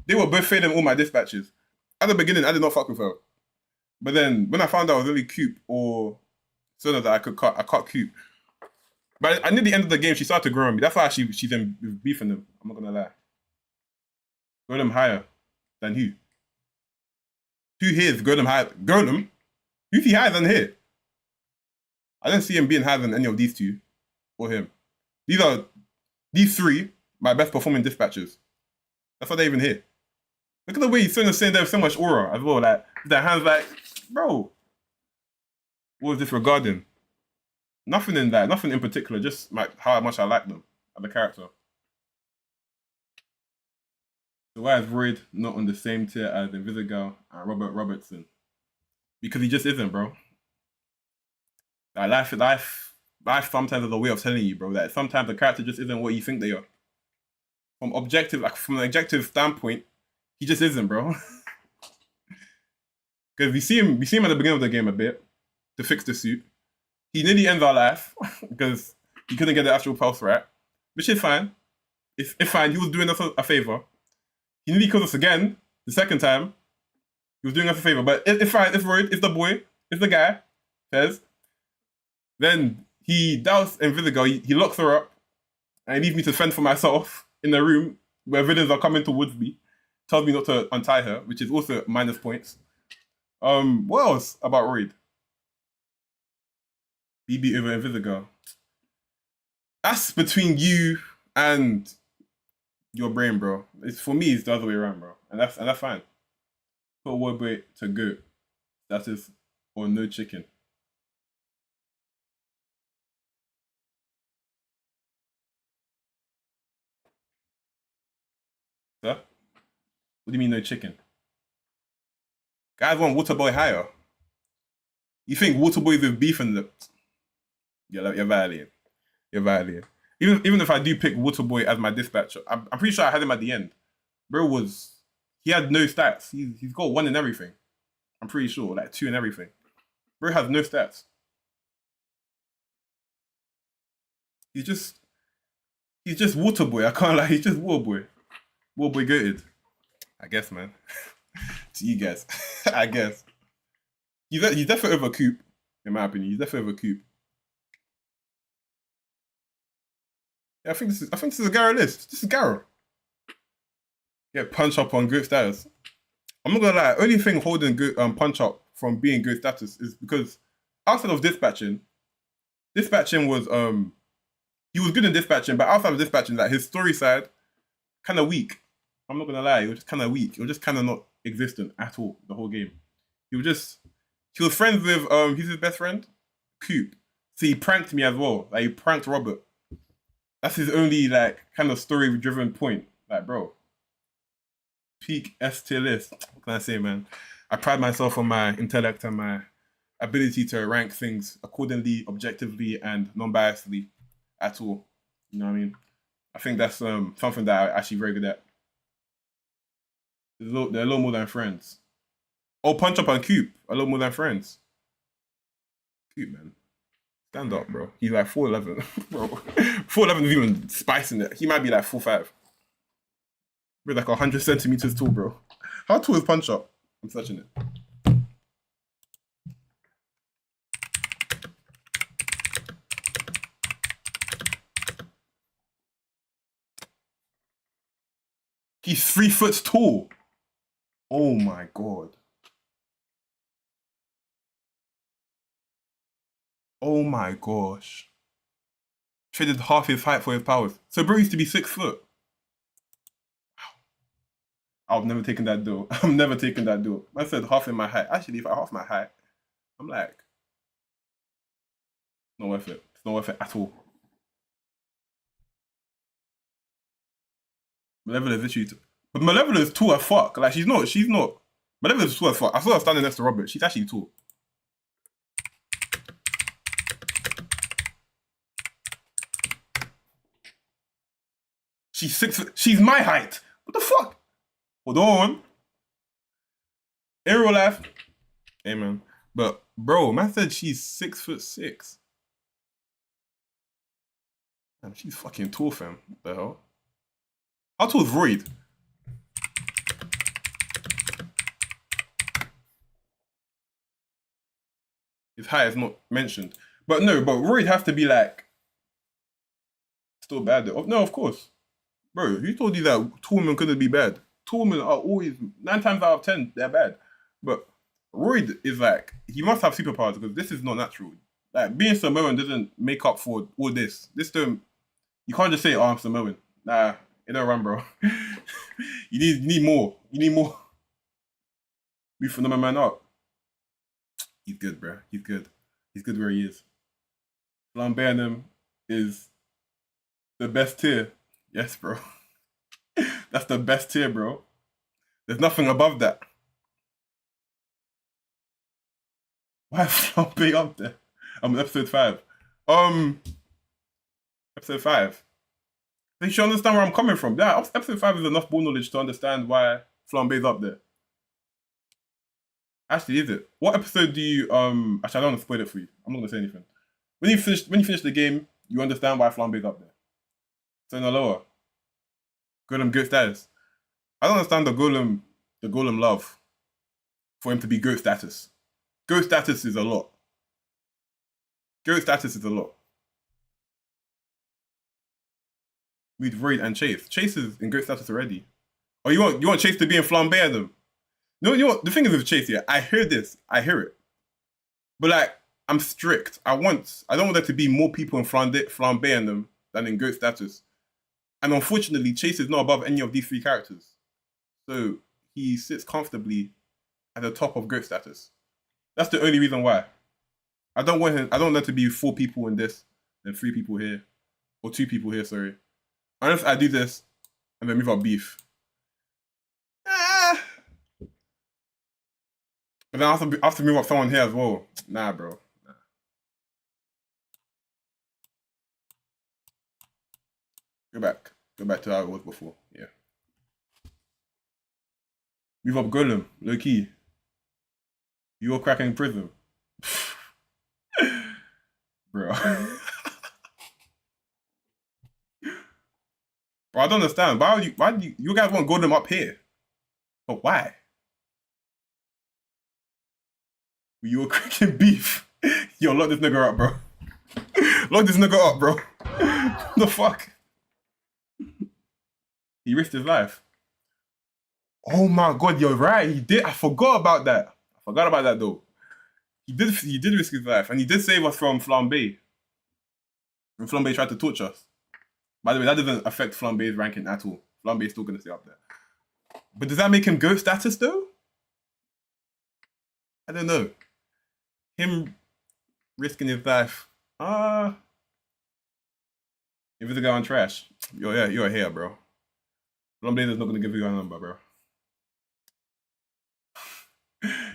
they were both failing all my dispatches. At the beginning, I did not fuck with her. But then, when I found out it was only Coop or Sona that I could cut, I cut Coop. But I knew the end of the game, she started to grow on me. That's why she's in beefing them. I'm not gonna lie. Go them higher than who? Who here is go them higher? Go them? Who's he higher than here? I don't see him being higher than any of these two or him. These three, my best performing dispatchers. That's why they're even here. Look at the way he's saying there with so much aura as well. Like, their hands like, bro, what was this regarding? Nothing in that, nothing in particular, just how much I like them as a character. So why is Royd not on the same tier as Invisible and Robert Robertson? Because he just isn't, bro. Like life sometimes is a way of telling you, bro, that sometimes the character just isn't what you think they are. From an objective standpoint, he just isn't, bro. Because we see him at the beginning of the game a bit to fix the suit. He nearly ends our life because he couldn't get the actual pulse right, which is fine. It's fine. He was doing us a favor. He nearly killed us again the second time. He was doing us a favor, but it's fine. It's Royd. It's the boy. It's the guy. Says. Then he doubts Invisible. He locks her up and he leaves me to fend for myself in the room where villains are coming towards me. Tells me not to untie her, which is also minus points. What else about Royd? BB over Invisible. That's between you and your brain, bro. For me, it's the other way around, bro. And that's fine. Put Warboy to go. That is or no chicken. Sir? What do you mean no chicken? Guys want Waterboy higher. You think Waterboy with beef and the... You're violating. You're violating. Even if I do pick Waterboy as my dispatcher, I'm pretty sure I had him at the end. Bro he had no stats. He's got 1 in everything. I'm pretty sure, like 2 in everything. Bro has no stats. He's just Waterboy. I can't lie. He's just Waterboy. Waterboy goated. I guess, man. To you guys, I guess. He's definitely over Coop, in my opinion. He's definitely over Coop. Yeah, I think this is a Garo list. This is Garo. Yeah, punch up on good status. I'm not gonna lie. Only thing holding good punch up from being good status is because outside of dispatching was he was good in dispatching, but outside of dispatching, like his story side, kind of weak. I'm not gonna lie, it was just kind of weak. It was just kind of not existent at all the whole game. He was friends with he's his best friend, Coop. So he pranked me as well. Like he pranked Robert. That's his only like kind of story-driven point. Like, bro, peak S tier list. What can I say, man? I pride myself on my intellect and my ability to rank things accordingly, objectively, and non-biasedly at all. You know what I mean? I think that's something that I'm actually very good at. They're a little more than friends. Oh, Punch Up and Coop, a little more than friends. Coop, man. Stand up, bro. He's like 4'11. Bro. 4'11 is even spicing it. He might be like 4'5. We're like 100 centimeters tall, bro. How tall is Punch Up? I'm searching it. He's 3 foot tall. Oh my god. Oh my gosh. Traded half his height for his powers. So bro used to be 6 foot. I've never taken that deal. I'm never taking that deal. I said half in my height. Actually, if I half my height, I'm like, not worth it. It's not worth it at all. Malevolent is literally, but Malevolent is tall as fuck. Like she's not. Malevolent is tall as fuck. I saw her standing next to Robert. She's actually tall. She's 6 foot. She's my height. What the fuck? Hold on. In real life, hey man. But bro, man said she's 6'6". Damn, she's fucking tall, fam. What the hell? How tall is Royd? His height is not mentioned. But no, but Royd has to be like still bad though. No, of course. Bro, who told you that tall women couldn't be bad? Tall women are always 9 times out of 10 they're bad. But Royd is like he must have superpowers because this is not natural. Like being Samoan doesn't make up for all this. This don't. You can't just say, "Oh, I'm Samoan." Nah, it don't run, bro. you need more. You need more. We from the man up. He's good, bro. He's good. He's good where he is. Flambeanum is the best tier. Yes, bro. That's the best tier, bro. There's nothing above that. Why is Flambe up there? I'm on episode 5. Episode 5. You should understand where I'm coming from. Yeah, episode 5 is enough ball knowledge to understand why Flambe's up there. Actually, is it? What episode do you actually I don't want to spoil it for you. I'm not gonna say anything. When you finish the game, you understand why Flambe's up there. So in the lower. Golem goat status. I don't understand the golem love for him to be goat status. Goat status is a lot. Goat status is a lot. With Royd and Chase. Chase is in goat status already. Oh, you want Chase to be in Flambe and them? No, you know what? The thing is with Chase, yeah, I hear this. I hear it. But like, I'm strict. I don't want there to be more people in Flambe and them than in goat status. And unfortunately, Chase is not above any of these 3 characters. So he sits comfortably at the top of goat status. That's the only reason why. I don't want there to be 4 people in this, and 3 people here. Or 2 people here, sorry. Unless I do this and then move up beef. But then I have to move up someone here as well. Nah, bro. Nah. Go back. Go back to how it was before. Yeah. Move up Golem. Low key. You're cracking prison. Bro. Bro, I don't understand. Why do you guys want Golem up here? But why? You were cracking beef. Yo, lock this nigga up, bro. Lock this nigga up, bro. The fuck? He risked his life. Oh my god, you're right. He did. I forgot about that. I forgot about that though. He did risk his life, and he did save us from Flambe. When Flambe tried to torch us. By the way, that doesn't affect Flambe's ranking at all. Flambe is still gonna stay up there. But does that make him GOAT status though? I don't know. Him risking his life. Invisible on trash. You're a hater, bro. Blondblader's not gonna give you a number, bro.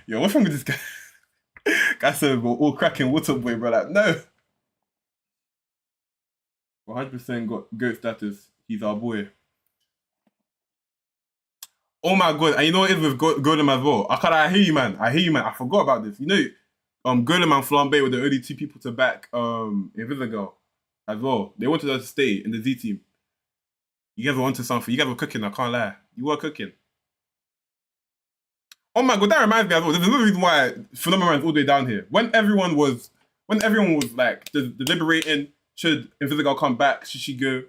Yo, what's wrong with this guy? Guy said we're all cracking water boy, bro. Like, no. 100% got GOAT status. He's our boy. Oh my god, and you know what it is with Golem as well? I hear you, man. I forgot about this. You know, Golem and Flambe were the only two people to back Invisible as well. They wanted us to stay in the Z team. You guys were onto something. You guys were cooking, I can't lie. You were cooking. Oh my god, that reminds me as well. There's another reason why Phenomenon's all the way down here. When everyone was like deliberating, should Invisible come back? Should she go?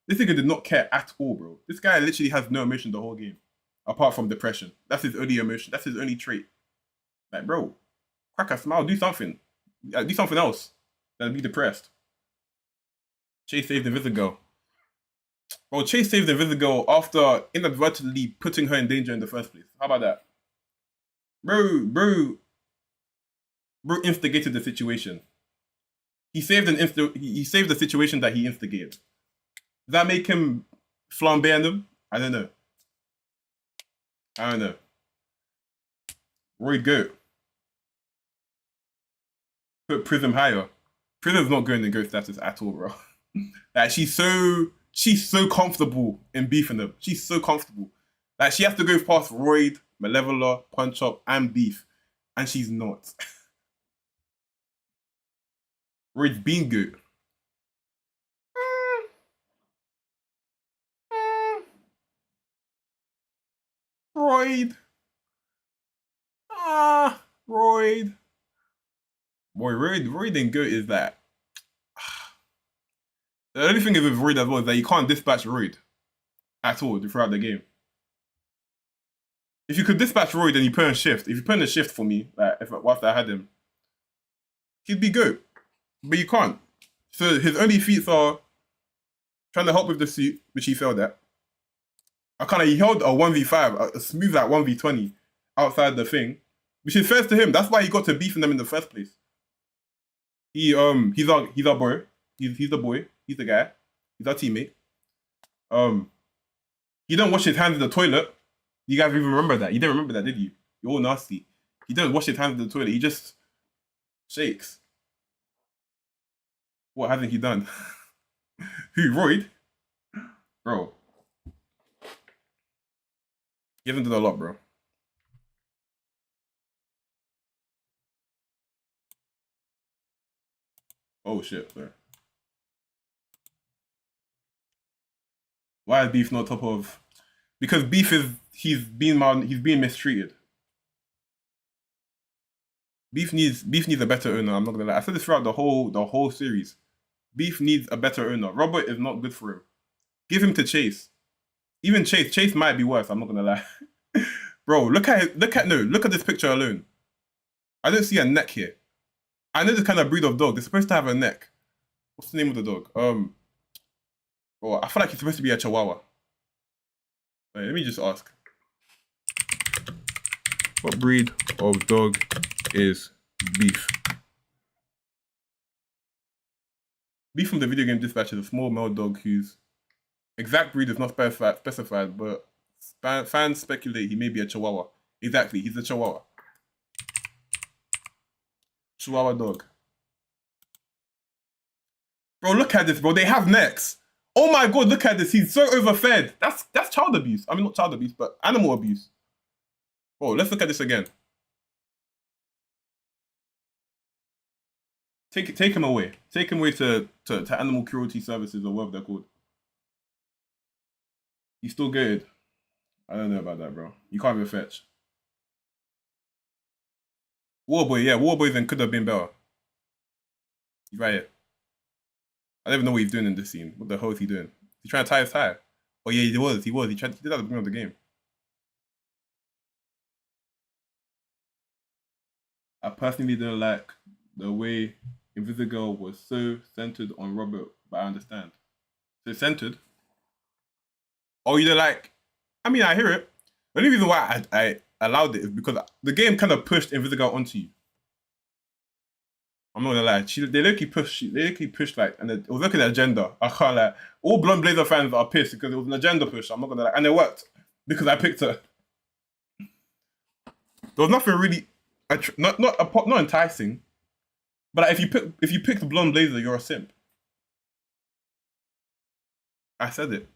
This nigga did not care at all, bro. This guy literally has no emotion the whole game. Apart from depression. That's his only emotion. That's his only trait. Like, bro, crack a smile, do something. Do something else than be depressed. Chase saved Invisible. Bro, Chase saved Invisible after inadvertently putting her in danger in the first place. How about that? Bro instigated the situation. He saved he saved the situation that he instigated. Does that make him flambe him? I don't know. Roy GOAT. Put Prism higher. Prism's not going to GOAT status at all, bro. Like, she's so comfortable in beefing them. She's so comfortable. Like, she has to go past Royd, Malevola, Punch Up, and Beef. And she's not. Royd's been GOAT. Royd. Royd. Boy, Royd and GOAT is that. The only thing is with Royd as well is that you can't dispatch Royd at all throughout the game. If you could dispatch Royd and you put on shift, if you put in a shift for me, like whilst I had him, he'd be GOAT. But you can't. So his only feats are trying to help with the suit, which he failed at. He held a 1v5, a smooth like 1v20 outside the thing, which is fair to him. That's why he got to beefing them in the first place. He's our boy. He's the boy. He's the guy. He's our teammate. He don't wash his hands in the toilet. You guys even remember that? You didn't remember that, did you? You're all nasty. He doesn't wash his hands in the toilet. He just shakes. What hasn't he done? Who, Royd? Bro. He hasn't done a lot, bro. Oh shit, sorry. Why is Beef not top of? Because Beef is he's being mistreated. Beef needs a better owner. I'm not gonna lie. I said this throughout the whole series. Beef needs a better owner. Robert is not good for him. Give him to Chase. Even Chase might be worse. I'm not gonna lie. Bro, look at this picture alone. I don't see a neck here. I know this kind of breed of dog. They're supposed to have a neck. What's the name of the dog? Oh, I feel like he's supposed to be a Chihuahua. Wait, let me just ask. What breed of dog is Beef? Beef from the video game Dispatch is a small male dog whose exact breed is not specified, but fans speculate he may be a Chihuahua. Exactly, he's a Chihuahua. Chihuahua dog. Bro, look at this, bro. They have necks. Oh my god, look at this. He's so overfed. That's child abuse. I mean, not child abuse, but animal abuse. Bro, let's look at this again. Take him away. Take him away to animal cruelty services or whatever they're called. He's still good. I don't know about that, bro. You can't even fetch. Warboy, yeah, Warboy then could have been better. He's right here. I don't even know what he's doing in this scene. What the hell is he doing? He's trying to tie his tie. Oh yeah, he was. He did that at the beginning of the game. I personally didn't like the way Invisible was so centered on Robert, but I understand. So centered. Oh, you don't like? I mean, I hear it. The only reason why I allowed it is because the game kind of pushed Invisible onto you. I'm not gonna lie. They low-key pushed like, and it was looking at agenda. I can't lie. All Blonde Blazer fans are pissed because it was an agenda push. I'm not gonna lie, and it worked because I picked her. There was nothing really, not enticing, but like, if you pick the Blonde Blazer, you're a simp. I said it.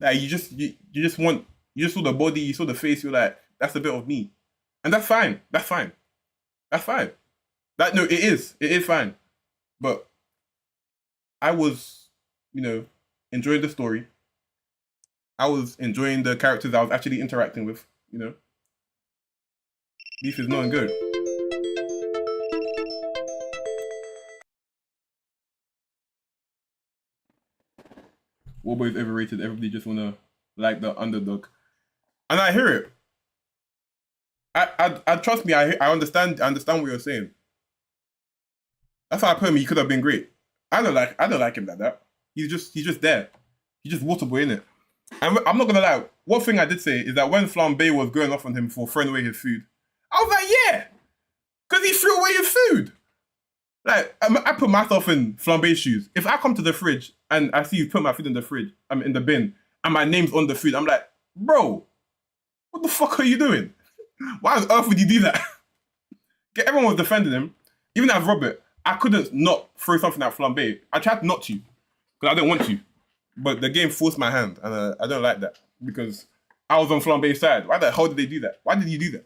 Like you just saw the body, you saw the face. You're like, that's a bit of me, and that's fine. That's fine. That's fine. No, it is fine. But I was, enjoying the story. I was enjoying the characters I was actually interacting with. Beef is not good. Warboy is overrated. Everybody just wanna like the underdog, and I hear it. I trust me. I understand. I understand what you're saying. That's why I put him. He could have been great. I don't like him like that. He's just there. He's just waterboy in it. And I'm not gonna lie. One thing I did say is that when Flambe was going off on him for throwing away his food, I was like, yeah, because he threw away his food. Like I put myself in Flambe's shoes. If I come to the fridge and I see you put my food in the fridge, I'm in the bin, and my name's on the food, I'm like, bro, what the fuck are you doing? Why on earth would you do that? Everyone was defending him. Even as Robert, I couldn't not throw something at Flambe. I tried not to, because I didn't want to. But the game forced my hand, and I don't like that, because I was on Flambe's side. Why the hell did they do that? Why did you do that?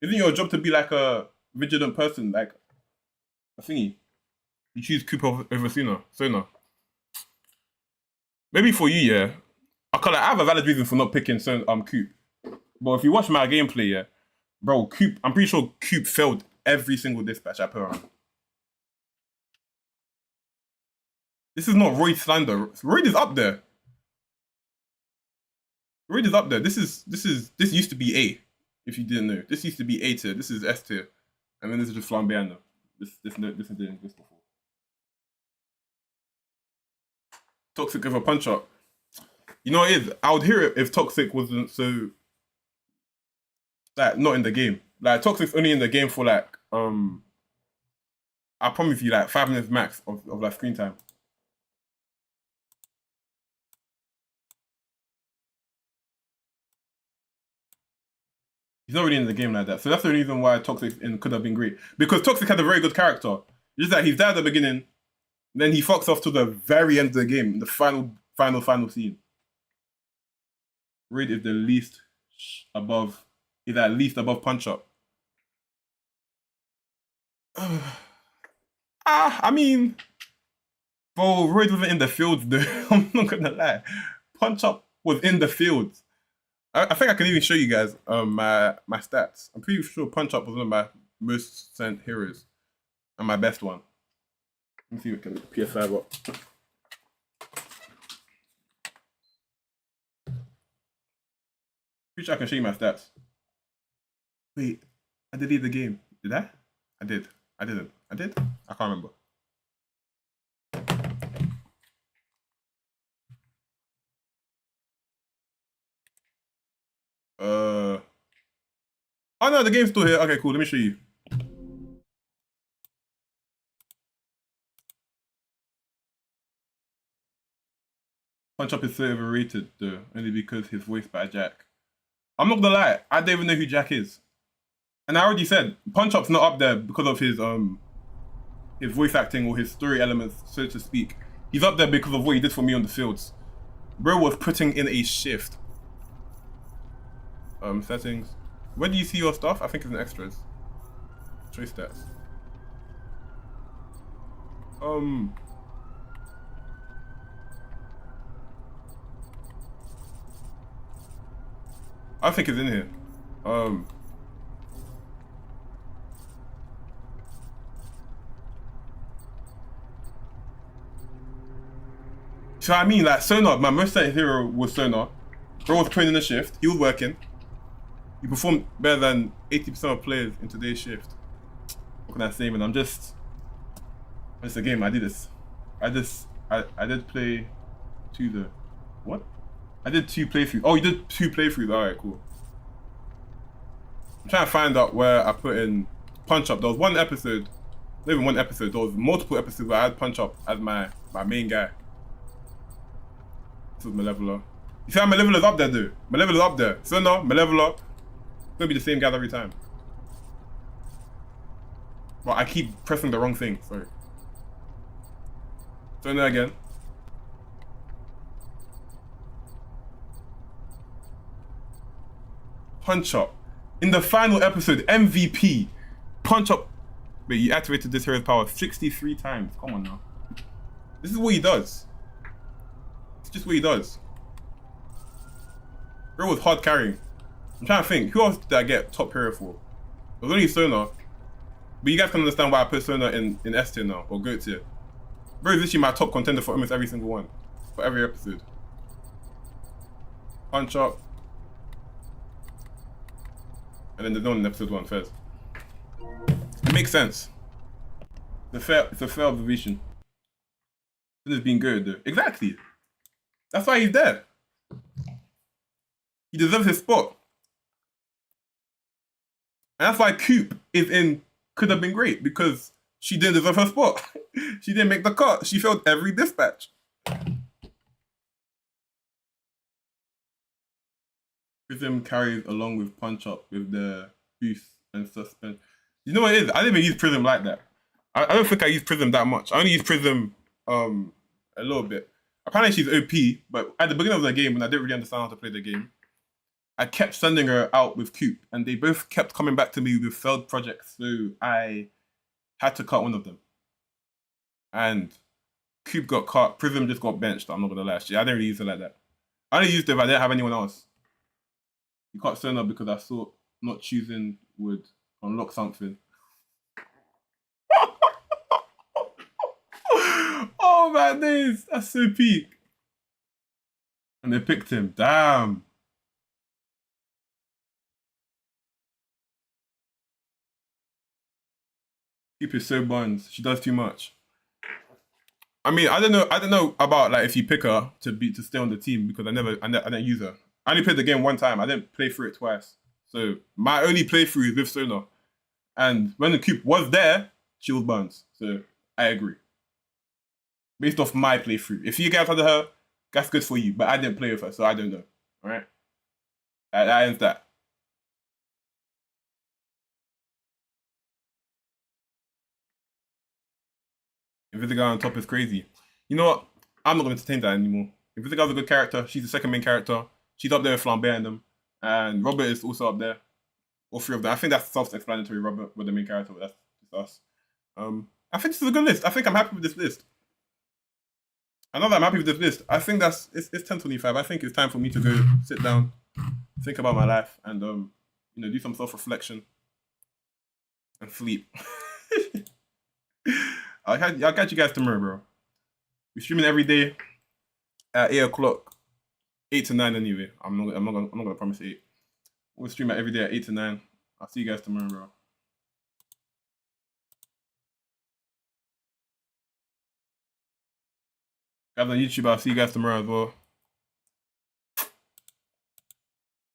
Isn't your job to be like a vigilant person, like a thingy? You choose Coop over Sona. Maybe for you, yeah. I have a valid reason for not picking Coop. But if you watch my gameplay, yeah, bro, Coop, I'm pretty sure Coop failed every single dispatch I put on. This is not Royd slander. Royd is up there. Royd is up there. This used to be A, if you didn't know. This used to be A tier. This is S tier. And then this is just Flambeando. This didn't exist before. Toxic with a punch up. You know what it is? I would hear it if Toxic wasn't so, like, not in the game. Like, Toxic's only in the game for, like, I promise you, like, 5 minutes max of like, screen time. He's not really in the game like that. So that's the reason why Toxic could have been great. Because Toxic had a very good character. Just that he's there at the beginning, then he fucks off to the very end of the game, the final scene. Raid is at least above punch up. I mean, bro, Raid wasn't in the fields though. I'm not gonna lie. Punch up was in the fields. I think I can even show you guys my stats. I'm pretty sure Punch Up was one of my most sent heroes and my best one. Let me see if we can PS5 up. Pretty sure I can show you my stats. Wait, I deleted the game. Did I? I did. I didn't. I did? I can't remember. Oh no, the game's still here. Okay, cool. Let me show you. Punch Up is so overrated though, only because he's voiced by Jack. I'm not gonna lie, I don't even know who Jack is. And I already said, Punch Up's not up there because of his voice acting or his story elements, so to speak. He's up there because of what he did for me on the fields. Bro was putting in a shift. Settings. Where do you see your stuff? I think it's in extras. Choice stats. I think it's in here. So I mean, like Sonar, my most sent hero was Sonar. Bro was putting in a shift. He was working. He performed better than 80% of players in today's shift. What can I say, man? It's a game. I did this. I did play 2 though. What? I did 2 playthroughs. Oh, you did 2 playthroughs. All right, cool. I'm trying to find out where I put in Punch Up. There was one episode Not even one episode. There was multiple episodes where I had Punch Up as my main guy. This was Malevola. You see how Malevola's up there, dude? Malevola's up there. So no, Malevola. It's gonna be the same guy every time. Well, I keep pressing the wrong thing. Sorry. So no again. Punch Up. In the final episode, MVP. Punch Up. Wait, you activated this hero's power 63 times. Come on now. This is what he does. It's just what he does. Bro was hard carrying. I'm trying to think. Who else did I get top hero for? It was only Sona. But you guys can understand why I put Sona in S tier now. Or GOAT tier. Bro is literally my top contender for almost every single one. For every episode. Punch Up. And then there's no one in episode 1 first. It makes sense. It's a fair observation. It's been good though. Exactly. That's why he's there. He deserves his spot. And that's why Coop is in could have been great, because she didn't deserve her spot. She didn't make the cut. She failed every dispatch. Prism carries along with Punch Up with the boost and suspense. You know what it is? I didn't even use Prism like that. I don't think I use Prism that much. I only use Prism a little bit. Apparently she's OP, but at the beginning of the game, when I didn't really understand how to play the game, I kept sending her out with Coop, and they both kept coming back to me with failed projects, so I had to cut one of them. And Coop got cut, Prism just got benched, I'm not gonna lie. I didn't really use her like that. I only used her if I didn't have anyone else. You cut Sona because I thought not choosing would unlock something. Oh my days, that's so peak. And they picked him, damn. Coop is so buns. She does too much. I mean, I don't know about like if you pick her to stay on the team, because I didn't use her. I only played the game one time. I didn't play through it twice. So my only playthrough is with Sona. And when the Coop was there, she was buns. So I agree. Based off my playthrough. If you guys had her, that's good for you. But I didn't play with her, so I don't know. Alright? That ends that. Invisiga on top is crazy. You know what? I'm not going to entertain that anymore. Invisiga's a good character. She's the second main character. She's up there with Flambe and them. And Robert is also up there. All three of them. I think that's self-explanatory. Robert with the main character, but that's just us. I think this is a good list. I think I'm happy with this list. And now that I'm happy with this list, I think it's 10:25. I think it's time for me to go sit down, think about my life, and do some self-reflection and sleep. I'll catch you guys tomorrow, bro. We're streaming every day at 8 o'clock, 8 to 9 anyway. I'm not gonna promise 8. We'll stream every day at 8 to 9. I'll see you guys tomorrow, bro. Guys on YouTube, I'll see you guys tomorrow as well.